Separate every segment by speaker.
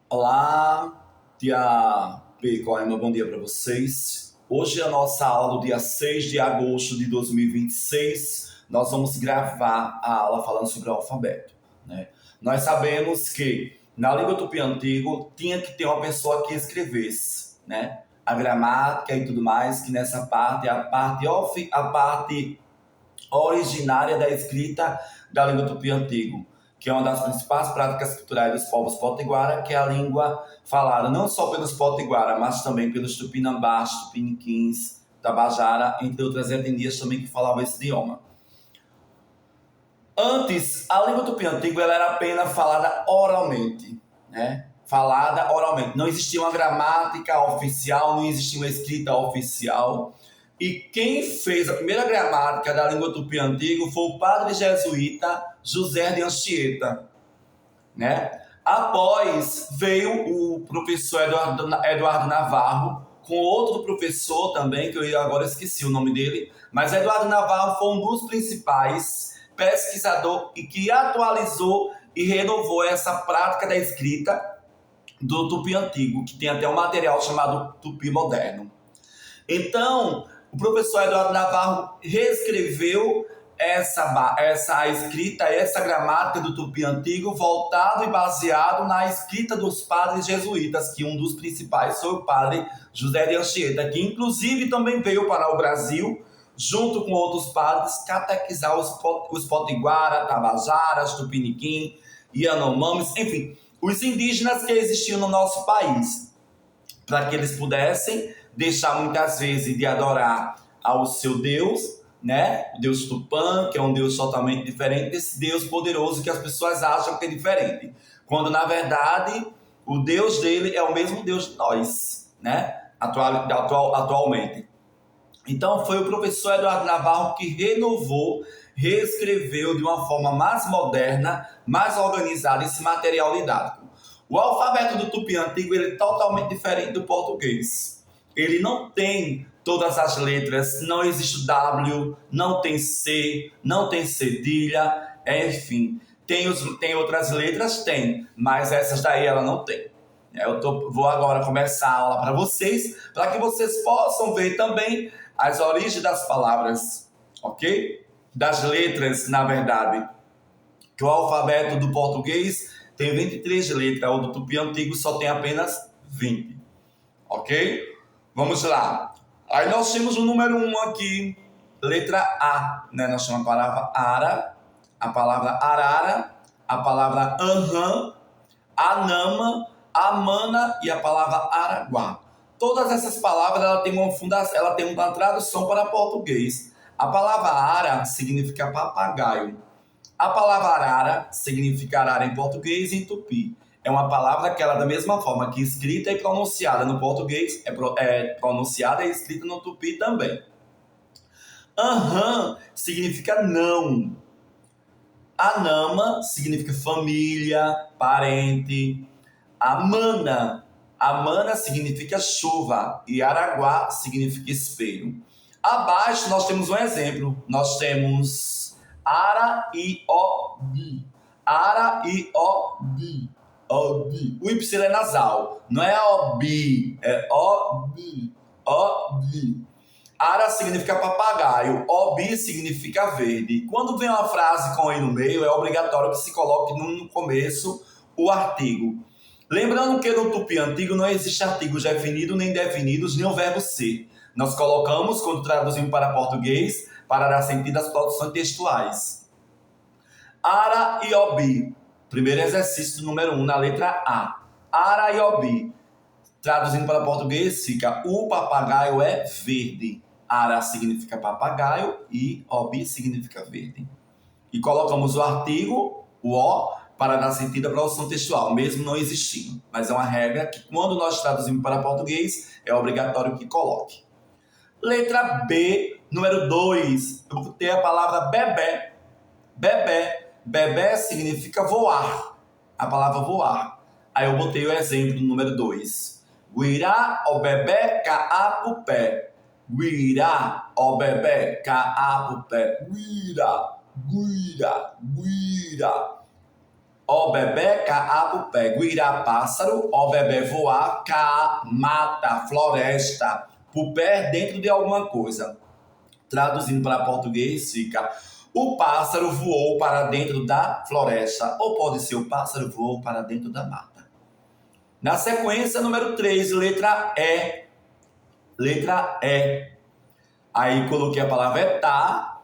Speaker 1: Olá, dia B. Coima, bom dia para vocês. Hoje é a nossa aula do dia 6 de agosto de 2026. Nós vamos gravar a aula falando sobre o alfabeto, né? Nós sabemos que na língua tupi-antigo tinha que ter uma pessoa que escrevesse, né? A gramática e tudo mais, que nessa parte é a parte originária da escrita da língua tupi-antigo, que é uma das principais práticas culturais dos povos potiguara, que é a língua falada não só pelos potiguara, mas também pelos tupinambás, tupiniquins, tabajara, entre outras etnias também que falavam esse idioma. Antes, a língua tupi-antigo ela era apenas falada oralmente, né? Falada oralmente. Não existia uma gramática oficial, não existia uma escrita oficial. E quem fez a primeira gramática da língua tupi-antigo foi o padre jesuíta José de Anchieta, né? Após veio o professor Eduardo Navarro, com outro professor também, que eu agora esqueci o nome dele, mas Eduardo Navarro foi um dos principais pesquisadores e que atualizou e renovou essa prática da escrita do tupi antigo, que tem até um material chamado tupi moderno. Então, o professor Eduardo Navarro reescreveu essa escrita, essa gramática do tupi antigo, voltado e baseado na escrita dos padres jesuítas, que um dos principais foi o padre José de Anchieta, que inclusive também veio para o Brasil, junto com outros padres, catequizar os potiguara, tabajaras, tupiniquim, yanomamis, enfim, os indígenas que existiam no nosso país, para que eles pudessem deixar muitas vezes de adorar ao seu Deus, né? O Deus Tupã, que é um Deus totalmente diferente desse Deus poderoso que as pessoas acham que é diferente. Quando, na verdade, o Deus dele é o mesmo Deus de nós, né? Atualmente. Então, foi o professor Eduardo Navarro que renovou, reescreveu de uma forma mais moderna, mais organizada esse material didático. O alfabeto do tupi antigo ele é totalmente diferente do português. Ele não tem todas as letras, não existe W, não tem C, não tem cedilha, enfim. Tem outras letras? Tem, mas essas daí ela não tem. Vou agora começar a aula para vocês, para que vocês possam ver também as origens das palavras, ok? Das letras, na verdade. Que o alfabeto do português tem 23 letras, o do tupi antigo só tem apenas 20, ok? Vamos lá. Aí nós temos o número 1 aqui, letra A, né? Nós temos a palavra ara, a palavra arara, a palavra anhã, anama, amana e a palavra araguá. Todas essas palavras ela tem uma tradução para português. A palavra ara significa papagaio. A palavra arara significa arara em português e em tupi. É uma palavra que ela, da mesma forma que escrita e pronunciada no português, é pronunciada e escrita no tupi também. Aham significa não. Anama significa família, parente. Amana significa chuva e Araguá significa espelho. Abaixo nós temos um exemplo. Nós temos Ara e Obi. Ara e Obi. Obi. O Y é nasal. Não é Obi, é Obi. Obi. Ara significa papagaio, obi significa verde. Quando vem uma frase com i no meio, é obrigatório que se coloque no começo o artigo. Lembrando que no tupi antigo não existe artigos definidos nem definidos, nem o verbo ser. Nós colocamos, quando traduzimos para português, para dar sentido às produções textuais. Ara e obi. Primeiro exercício número 1, na letra A. Ara e obi. Traduzindo para português, fica o papagaio é verde. Ara significa papagaio e obi significa verde. E colocamos o artigo, o O, para dar sentido à produção textual, mesmo não existindo. Mas é uma regra que, quando nós traduzimos para português, é obrigatório que coloque. Letra B, número 2. Eu vou ter a palavra bebê. Bebê. Bebê significa voar. A palavra voar. Aí eu botei o exemplo do número 2. Guirá o bebê caapupé. Guirá o bebê caapupé. Guira, guira, guira. ó bebê, caabo, pé. Guirá, pássaro, ó bebê, voar, cá, mata, floresta. Por pé, dentro de alguma coisa. Traduzindo para português, fica: o pássaro voou para dentro da floresta. Ou pode ser: o pássaro voou para dentro da mata. Na sequência, número 3, letra E. Letra E. Aí coloquei a palavra etá.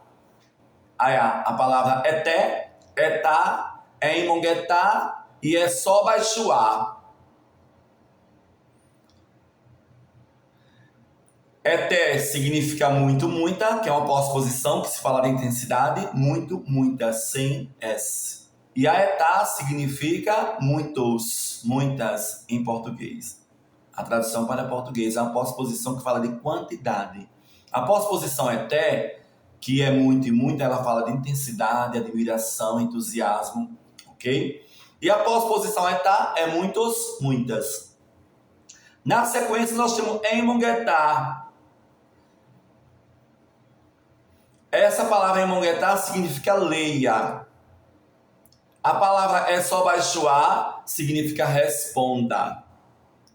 Speaker 1: Aí a palavra eté, etá, é emonguetá e é só baixoar. Eté significa muito, muita, que é uma pós-posição que se fala de intensidade. Muito, muita, sem S. E a etá significa muitos, muitas em português. A tradução para português é uma pós-posição que fala de quantidade. A pós-posição eté, que é muito e muita, ela fala de intensidade, admiração, entusiasmo, ok? E a pós-posição etá é muitos, muitas. Na sequência, nós temos emonguetá. Essa palavra emonguetá significa leia. A palavra é só baixoar significa responda.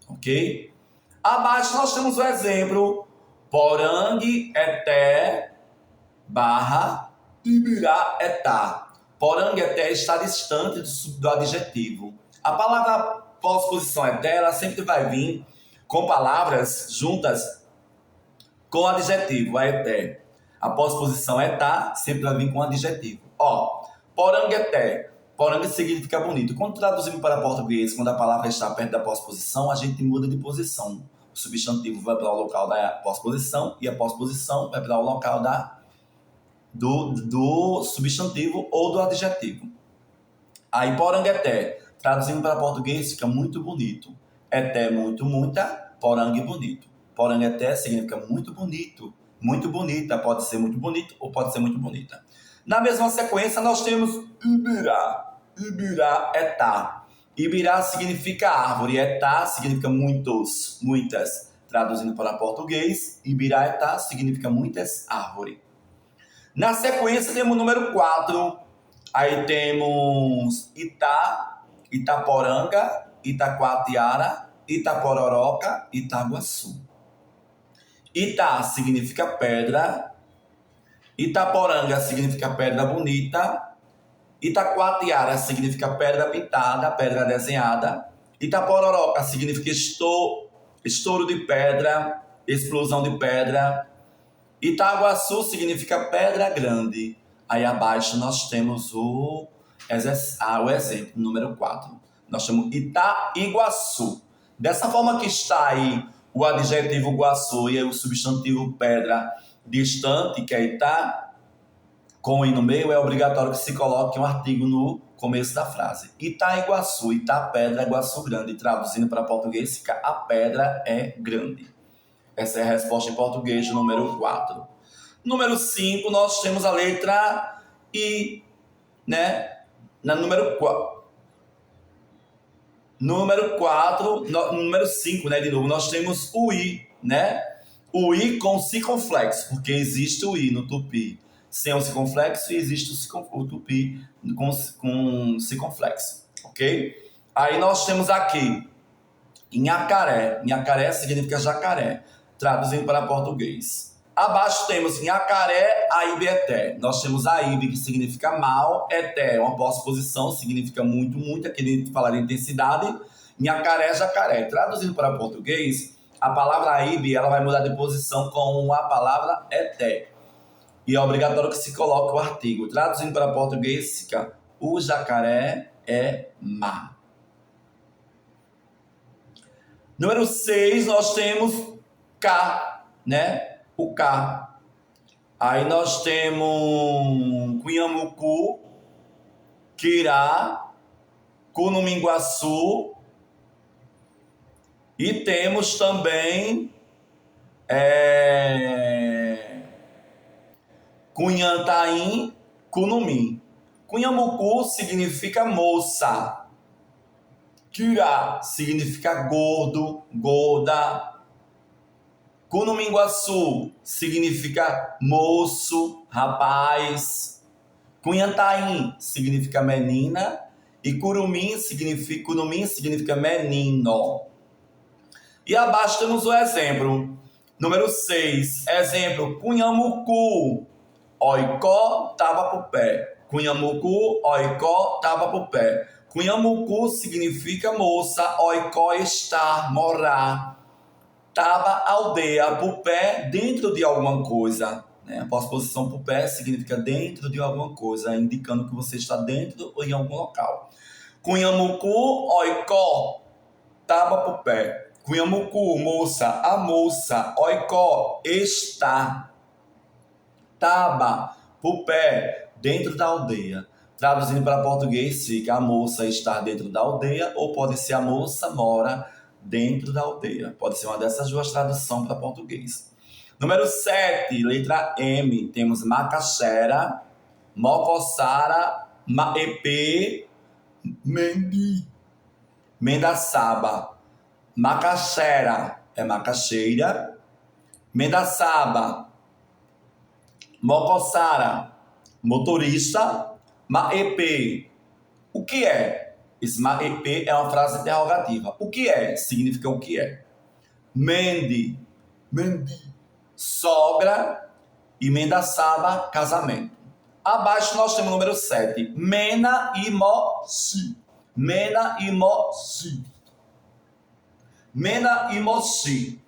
Speaker 1: Ok? Abaixo nós temos o exemplo: Porangue eté barra Ibirá etá. Porangue eté está distante do adjetivo. A palavra pós-posição eté, ela sempre vai vir com palavras juntas com adjetivo, a eté. A pós-posição etá sempre vai vir com adjetivo. Ó, Porangue eté. Porangue significa bonito. Quando traduzimos para português, quando a palavra está perto da pós-posição, a gente muda de posição. O substantivo vai para o local da pós-posição e a pós-posição vai para o local do substantivo ou do adjetivo. Aí, porangueté, traduzindo para português, fica muito bonito. Eté, muito, muita, porangue, bonito. Porangueté significa muito bonito, muito bonita. Pode ser muito bonito ou pode ser muito bonita. Na mesma sequência, nós temos Ibirá. Ibirá, etá. Ibirá significa árvore, etá significa muitos, muitas. Traduzindo para português, Ibirá, etá significa muitas árvores. Na sequência, temos o número 4. Aí temos Itá, Itaporanga, Itacoatiara, Itapororoca, Itaguaçu. Itá significa pedra. Itaporanga significa pedra bonita. Itacoatiara significa pedra pintada, pedra desenhada. Itapororoca significa estouro de pedra, explosão de pedra. Itaguaçu significa pedra grande. Aí abaixo nós temos o exemplo, número 4. Nós temos Itaiguaçu. Dessa forma que está aí o adjetivo guaçu e o substantivo pedra distante, que é Itá, com I no meio, é obrigatório que se coloque um artigo no começo da frase. Itaiguaçu, Itá, pedra, Iguaçu grande. Traduzindo para português, fica a pedra é grande. Essa é a resposta em português, número 4. Número 5, nós temos a letra I, né? Na número 4. Número 5, né? De novo, nós temos o I, né? O I com circunflexo, porque existe o I no tupi. Sem o circunflexo, existe o tupi com circunflexo, ok? Aí nós temos aqui Inhacaré. Inhacaré significa jacaré, traduzindo para português. Abaixo temos Inhacaré, Aíbe, Eté. Nós temos Aíbe, que significa mal, Eté, uma pós-posição, significa muito, muito, aquele falar de intensidade. Inhacaré, jacaré. Traduzindo para português, a palavra Aíbe, ela vai mudar de posição com a palavra Eté. E é obrigatório que se coloque o artigo. Traduzindo para português, fica: o jacaré é má. Número 6, nós temos K, né? O K. Aí nós temos Cunhamucu, Quirá, Cunuminguaçu. E temos também Cunhantaim, Cunumim. Cunhamucu significa moça. Quirá significa gordo, gorda. Cunuminguaçu significa moço, rapaz. Cunhantaim significa menina. E curumim significa menino. E abaixo temos o exemplo. Número 6. Exemplo. Cunhamucu. Oicó, tava pro pé. Cunhamucu, oicó, tava pro pé. Cunhamucu significa moça. Oicó, estar, morar. Taba, aldeia, pro pé, dentro de alguma coisa. Né? A posposição pro pé significa dentro de alguma coisa, indicando que você está dentro ou em algum local. Cunhamucu, oicó, taba pro pé. Cunhamucu, moça, a moça. Oicó, está. Taba, pro pé, dentro da aldeia. Traduzindo para português, fica a moça estar dentro da aldeia, ou pode ser a moça mora dentro da aldeia. Pode ser uma dessas duas traduções para português. Número 7, letra M. Temos macaxera, mocossara, maepê, mendi, mendaçaba. Macaxera é macaxeira. Mendaçaba, mocossara, motorista. Maepê, o que é? Esse maepê é uma frase interrogativa. O que é? Significa o que é. Mendi, sogra. E mendaçaba, casamento. Abaixo nós temos o número 7. Mena e moci. Mena e moci. Mena e moci.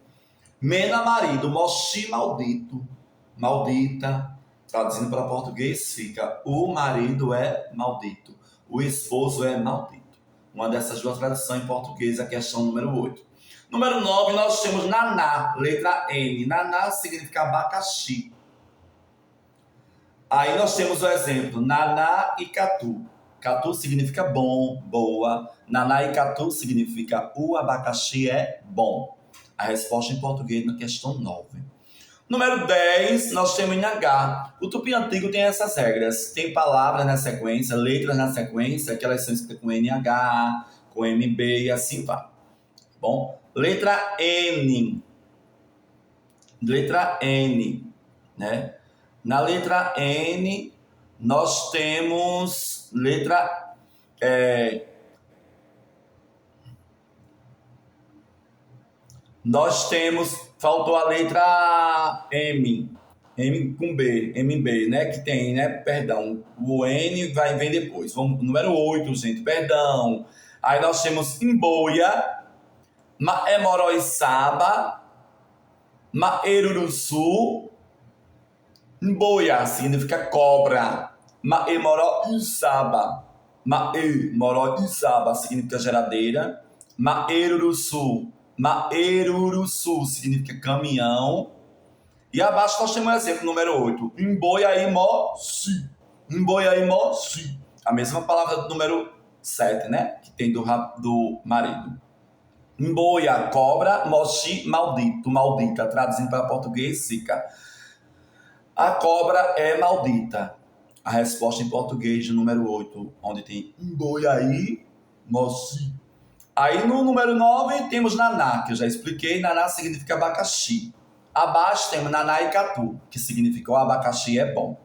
Speaker 1: Mena, marido. Moci, maldito. Maldita. Traduzindo para português, fica o marido é maldito. O esposo é maldito. Uma dessas duas traduções em português, a questão número 8. Número 9, nós temos naná, letra N. Naná significa abacaxi. Aí nós temos o exemplo, naná e catu. Catu significa bom, boa. Naná e catu significa o abacaxi é bom. A resposta em português na questão 9. Número 10, nós temos NH. O tupi antigo tem essas regras. Tem palavras na sequência, letras na sequência, que elas são escritas com NH, com MB e assim vai. Bom, letra N. Letra N, né? Na letra N, nós temos letra... Nós temos... Faltou a letra M. M com B, MB, né? Que tem, né? Perdão. O N vem depois. Vamos, número 8, gente. Perdão. Aí nós temos Imboia, Maemoroiçaba, Maeruruçu. Imboia significa cobra. Maemoroiçaba. Maemoroiçaba significa geladeira. Maeruruçu. Maeruruçu significa caminhão. E abaixo nós temos o exemplo número 8. Imboiaimoci. Imboiaimoci. A mesma palavra do número 7, né? Que tem do marido. Imboia, cobra. Mochi, maldito, maldita. Traduzindo para português, fica. A cobra é maldita. A resposta em português do número 8, onde tem Imboiaimoci. Aí no número 9 temos naná, que eu já expliquei. Naná significa abacaxi. Abaixo temos naná e catu, que significa o abacaxi é bom.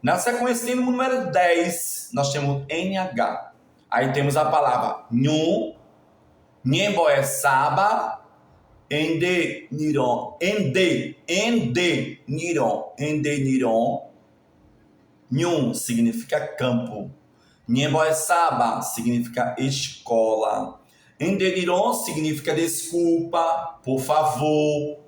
Speaker 1: Na sequência, no número 10, nós temos NH. Aí temos a palavra nhu, nhemboessaba, niron, niron. Nhu significa campo. Nhemboessaba significa escola. Endeniron significa desculpa, por favor.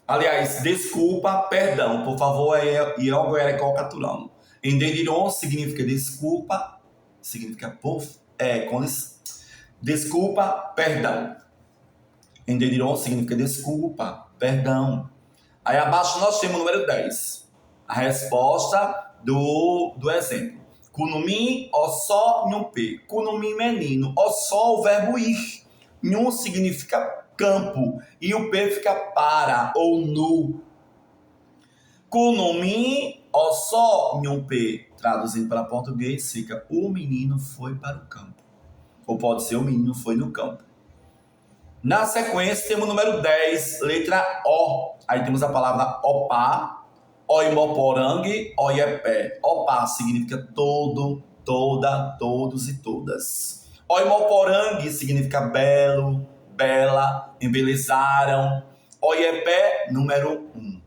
Speaker 1: Aliás, desculpa, perdão, por favor, é Iogoerecocaturano. Endeniron significa desculpa, significa desculpa, perdão. Endeniron significa desculpa, perdão. Aí abaixo nós temos o número 10. A resposta do exemplo. Kunumi, ossó, nhumpe. Kunumi, menino. Ossó, o verbo ir. Nhum significa campo. E o P fica para ou nu. Kunumi, ossó, nhumpe. Traduzindo para português, fica o menino foi para o campo. Ou pode ser o menino foi no campo. Na sequência, temos o número 10, letra O. Aí temos a palavra opá. Oimoporangue, oiepé. Opá significa todo. toda, todos e todas. Oimoporang significa belo, bela, embelezaram. Oiepé, número 1.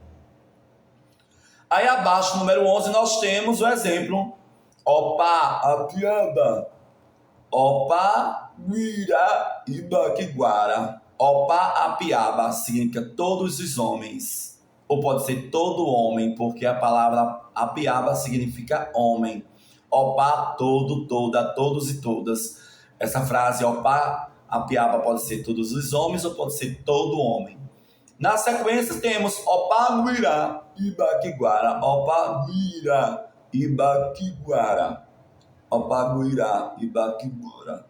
Speaker 1: Aí abaixo, número 11, nós temos o exemplo. Opa, apiaba. Opa, guira, ibaquiguara. Opa, apiaba significa todos os homens. Ou pode ser todo homem, porque a palavra apiaba significa homem. Opa, todo, toda, todos e todas. Essa frase, opa, apiaba, pode ser todos os homens ou pode ser todo homem. Na sequência temos Opaguira, Ibaquiguara, Opaguira, Ibaquiguara, Opaguira, Ibaquiguara,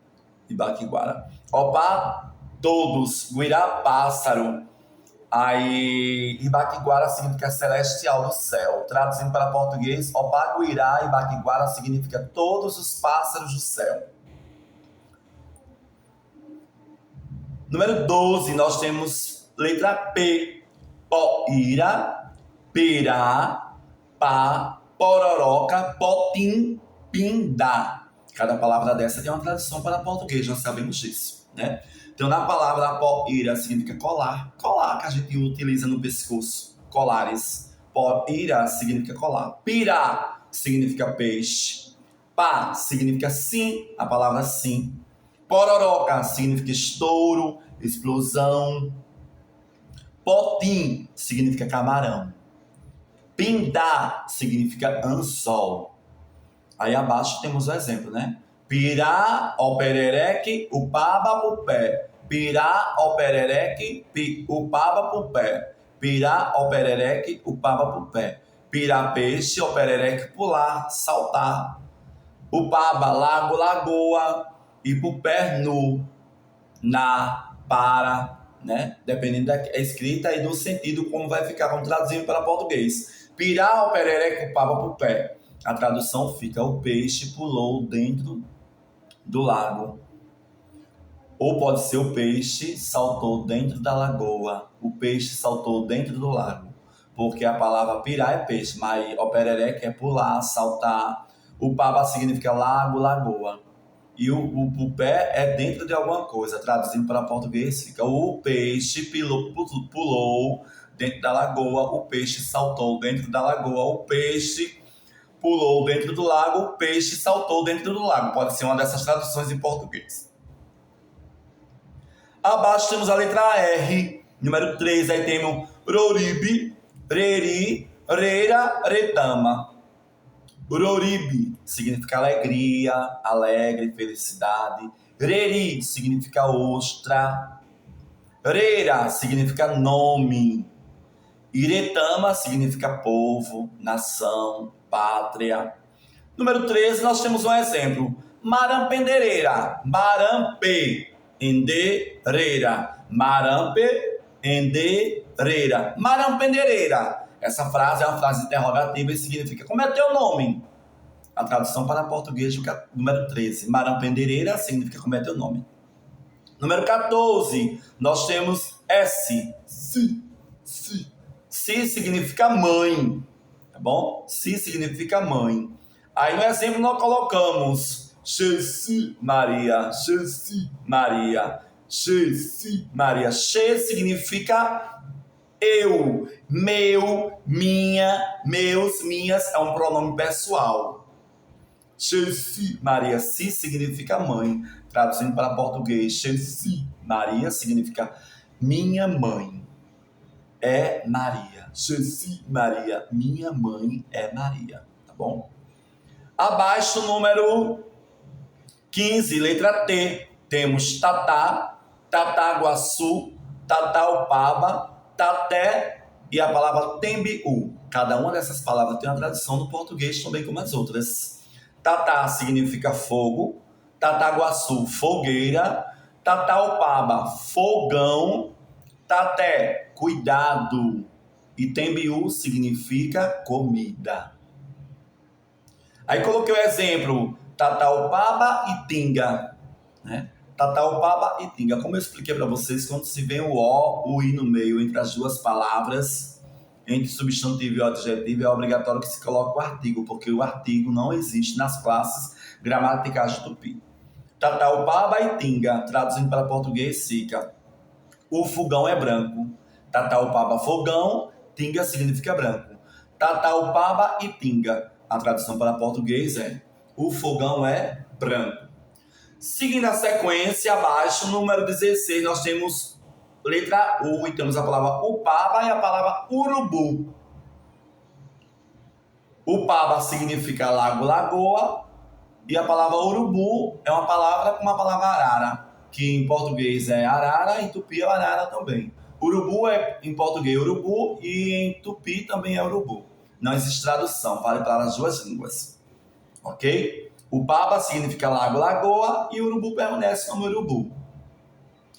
Speaker 1: Ibaquiguara. Opa, todos, Guirá, pássaro. Aí, Ibaquiguara significa celestial do céu. Traduzindo para português, Opaguira, Ibaquiguara significa todos os pássaros do céu. Número 12, nós temos letra P. Poira, pirá, pá, pororoca, potim, pindá. Cada palavra dessa tem uma tradução para português, nós sabemos disso, né? Então, na palavra poira significa colar. Colar que a gente utiliza no pescoço. Colares. Poira significa colar. Pirá significa peixe. Pá significa sim, a palavra sim. Pororoca significa estouro, explosão. Potim significa camarão. Pindá significa anzol. Aí abaixo temos o exemplo, né? Pirá, operereque, upaba, pupé. Pirá, operereque, upaba, pupé. Pirá, operereque, upaba, pupé. Pirá, peixe, operereque, pular, saltar. Upaba, lago, lagoa. E pupé, nu, na, para, né? Dependendo da escrita e do sentido, como vai ficar, vamos traduzindo para português. Pirá, operereque, upaba, pupé. A tradução fica: o peixe pulou dentro do lago. Ou pode ser: o peixe saltou dentro da lagoa. O peixe saltou dentro do lago. Porque a palavra pirá é peixe, mas operereque é pular, saltar. O paba significa lago, lagoa. E o pupé é dentro de alguma coisa. Traduzindo para português fica: o peixe pulou dentro da lagoa. O peixe saltou dentro da lagoa. O peixe pulou dentro do lago, o peixe saltou dentro do lago. Pode ser uma dessas traduções em português. Abaixo temos a letra R, número 3. Aí temos Roribe, Reri, Reira, Retama. Roribe significa alegria, alegre, felicidade. Reri significa ostra. Reira significa nome. Iretama significa povo, nação, pátria. Número 13, nós temos um exemplo. Marampendereira, marampe, endereira. Marampe, endereira. Marampendereira. Essa frase é uma frase interrogativa e significa: como é teu nome? A tradução para português fica número 13. Marampendereira significa: como é teu nome? Número 14, nós temos S. Si. Si significa mãe, tá bom? Si significa mãe. Aí no exemplo nós colocamos Xesi Maria, Xesi Maria, Xesi Maria. Xe significa eu, meu, minha, meus, minhas, é um pronome pessoal. Xesi Maria, si significa mãe. Traduzindo para português, Xesi Maria significa minha mãe é Maria. Xesi Maria, minha mãe é Maria, tá bom? Abaixo, número 15, letra T. Temos Tatá, Tataguaçu, Tataupaba, Taté e a palavra Tembiú. Cada uma dessas palavras tem uma tradução no português também como as outras. Tatá significa fogo, Tataguaçu, fogueira, Tataupaba, fogão, Taté, cuidado. E Tembiú significa comida. Aí coloquei o exemplo Tataupaba e Tinga, né? Tataupaba e Tinga. Como eu expliquei para vocês, quando se vê o o I no meio entre as duas palavras, entre substantivo e adjetivo, é obrigatório que se coloque o artigo, porque o artigo não existe nas classes gramaticais de Tupi. Tataupaba e Tinga, traduzindo para português, fica: o fogão é branco. Tataupaba, fogão, Tinga significa branco. Tataupaba e Tinga, a tradução para português é: o fogão é branco. Seguindo a sequência, abaixo, número 16, nós temos letra U e temos a palavra upaba e a palavra urubu. Upaba significa lago, lagoa, e a palavra urubu é uma palavra com uma palavra arara, que em português é arara, em tupi é arara também. Urubu é em português urubu e em tupi também é urubu. Não existe tradução, vale para as duas línguas. Ok? Upaba significa lago, lagoa e urubu permanece como urubu.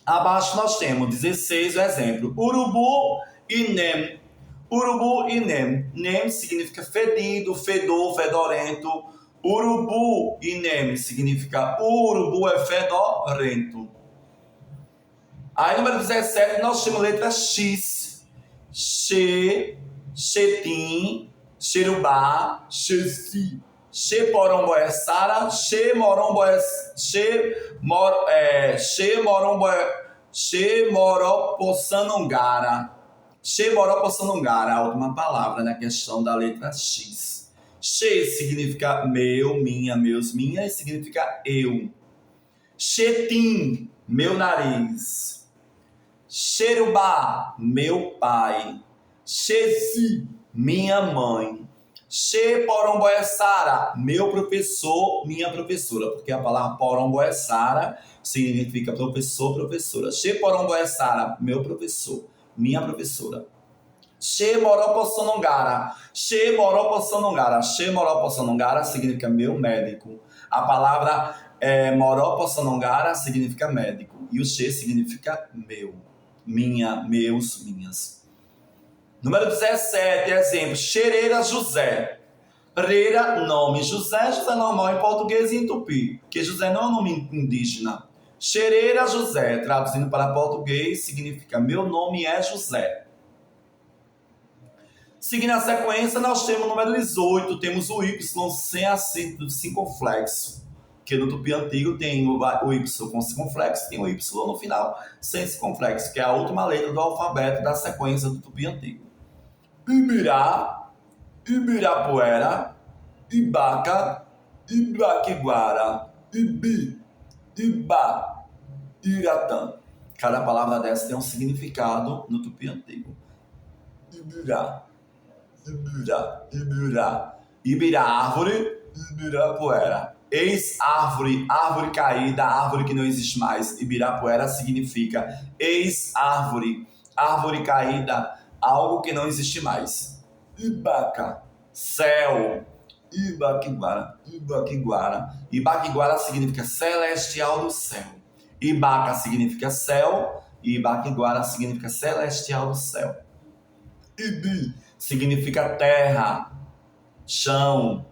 Speaker 1: Abaixo nós temos 16 o exemplo. Urubu e nem. Urubu e nem. Nem significa fedido, fedor, fedorento. Urubu e nem significa o urubu é fedorento. Aí número 17 nós temos letra X. Xe, xetim, xerubá, xeci. Xeporomboessara, Xemoropossanongara. Xemoropossanongara, a última palavra na questão da letra X. Xe significa meu, minha, meus, minha, e significa eu. Xetim, meu nariz. Xerubá, meu pai. Xeci, minha mãe. Xeporomboessara, meu professor, minha professora, porque a palavra poromboessara significa professor, professora. Xeporomboessara, meu professor, minha professora. Xemoropossanongara, Xemoropossanongara, Xemoropossanongara significa meu médico. A palavra moropossanongara significa médico e o xe significa meu, minha, meus, minhas. Número 17, exemplo, Xereira José. Reira, nome José, José normal em português e em tupi, porque José não é um nome indígena. Xereira José, traduzindo para português, significa meu nome é José. Seguindo a sequência, nós temos o número 18, temos o Y sem acento circunflexo, que no tupi antigo tem o Y com circunflexo, tem o Y no final sem circunflexo, que é a última letra do alfabeto da sequência do tupi antigo. Ibirá, Ibirapuera, Ibaca, Ibaquiguara, Ibi, Ibá, Iratã. Cada palavra dessa tem um significado no tupi antigo. Ibirá, Ibirá, Ibirá. Ibirá, árvore, Ibirapuera. Ex-árvore, árvore caída, árvore que não existe mais. Ibirapuera significa ex-árvore, árvore caída, algo que não existe mais. Ibaca, céu. Ibaquiguara, Ibaquiguara. Ibaquiguara significa celestial do céu. Ibaca significa céu e Ibaquiguara significa celestial do céu. Ibi significa terra, chão.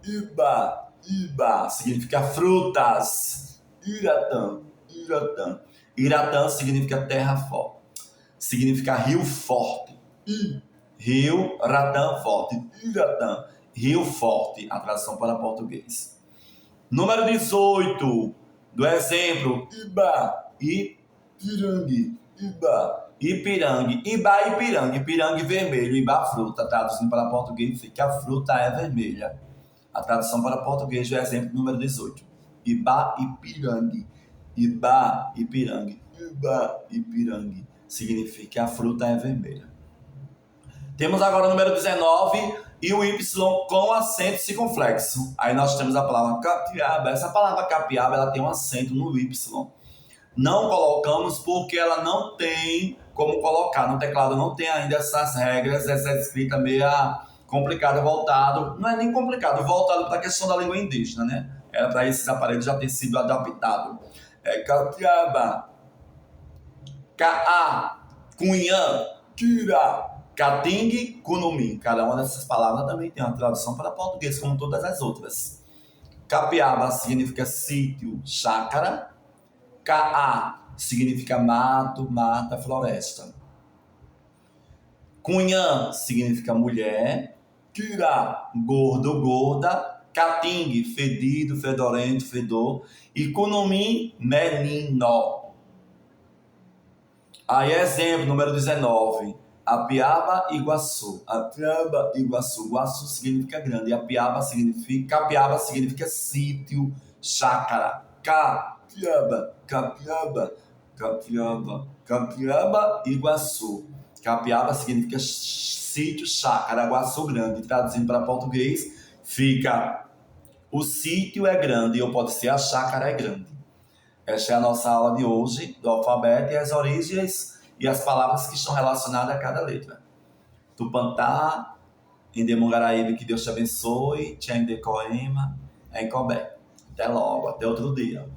Speaker 1: Iba, Iba significa frutas. Iratã, Iratã. Iratã significa terra forte. Significa rio forte. Rio, Ratã, forte. Iratã, rio forte. A tradução para português. Número 18 do exemplo. Iba e Pirangue. Iba, Ipirangue. Iba e Pirangue. Pirangue vermelho. Iba fruta. Traduzindo para português fica a fruta é vermelha. A tradução para português do exemplo número 18. Iba e Pirangue. Iba e Pirangue. Iba e Pirangue. Significa que a fruta é vermelha. Temos agora o número 19 e o Y com acento circunflexo. Aí nós temos a palavra capiaba. Essa palavra capiaba ela tem um acento no Y. Não colocamos porque ela não tem como colocar. No teclado não tem ainda essas regras, essa escrita meio complicada, voltado. Não é nem complicado, voltado para a questão da língua indígena, né? Era para esses aparelhos já ter sido adaptado. Capiaba. Caá, Cunhã, Quira, Catingue, Cunumim. Cada uma dessas palavras também tem uma tradução para português, como todas as outras. Capiaba significa sítio, chácara. Caá significa mato, mata, floresta. Cunhã significa mulher. Quira, gordo, gorda. Catingue, fedido, fedorento, fedor. E Cunumim, menino. Aí, exemplo, número 19. Apiaba, Iguaçu. Apiaba, Iguaçu. Guaçu significa grande. Capiaba significa sítio, chácara. Capiaba, Capiaba, Capiaba, Capiaba, Iguaçu. Capiaba significa sítio, chácara, Guaçu grande. Traduzindo para português, fica: o sítio é grande, ou pode ser a chácara é grande. Esta é a nossa aula de hoje do alfabeto e as origens e as palavras que estão relacionadas a cada letra. Tupantá, Indemungaraíba, que Deus te abençoe. Tchendecoema, Encobé. Até logo, até outro dia.